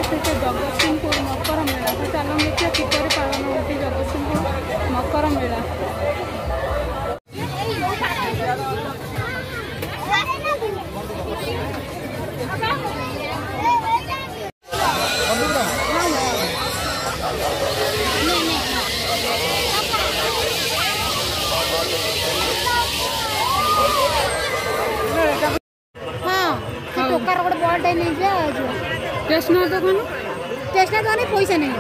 ଆସିଛେ ଜଗତସିଂହପୁର ମକର ମେଳା। ତ ଚାଲ ଦେଖିବା କିପରି ପାଳନ ହେଉଛି ଜଗତସିଂହପୁର ମକର ମେଳା। टोकार गोटे बॉल नहीं स्टेशनरी दुकान स्टेशनरी दुकान पैसा नहीं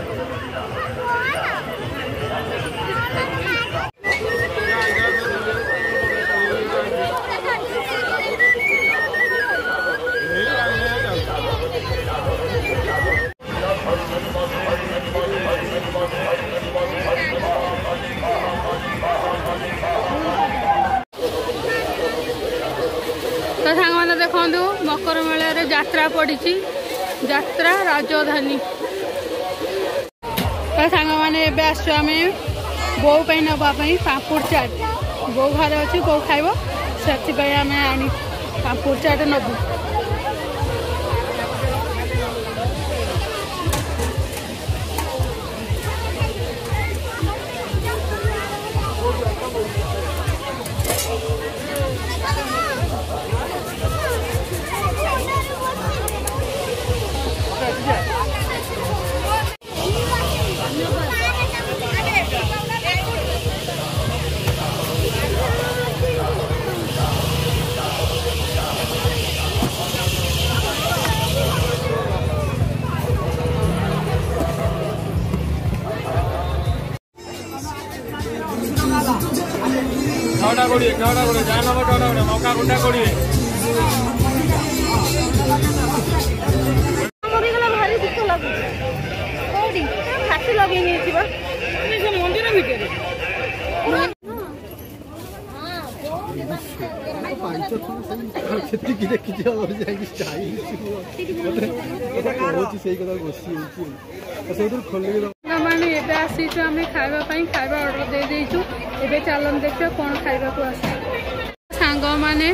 तो सांग मैंने देखु मकर मेला रे यात्रा पड़ी यात्रा राजधानी। तो सांग मैंने आम बो नापी पापुड़ चाट बो घर अच्छी बो खाइब से आम आनी पापुड़ चाट नबू। मौका गुंडा भारी दुख लगुच फाटी लगे मंदिर भितर मैंने आसीचु आम खावाई खावा ऑर्डर दे देचु। एबे चलन देखिए कौन खावा को आस सांग मैंने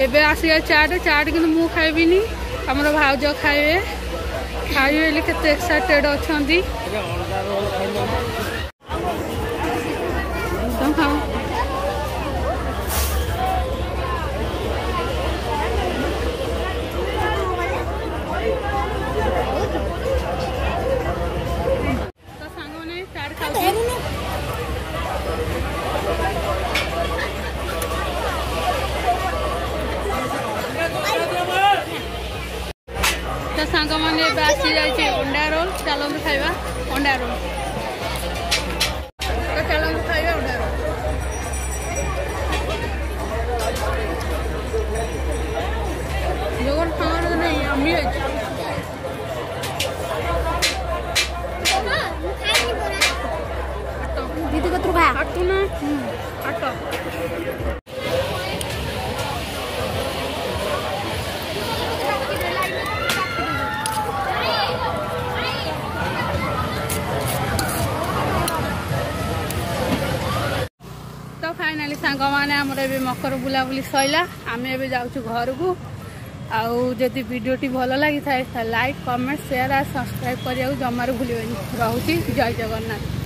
एबे आसिया चाट चाट कि मु खाइबिनी हमर भाउज खाइबे खाइबे केते एक्साइटेड अछंती। तुम खाओ सांग मैंने आसी जाइए अंडा रोल चलते खाइबा अंडा रोल। तो चलते खाइबा अंडा रोल। जगह खाना नहीं अम्मी दीदी को खा आटू ना आटो फाइनाली सांग मैंने आमर ए मकर बुलाबुली सैला आम ए जाऊँ घर को। आदि वीडियोटी भल लगी था लाइक कमेंट शेयर और सब्सक्राइब करने जमार भूल रोचे। जय जगन्नाथ।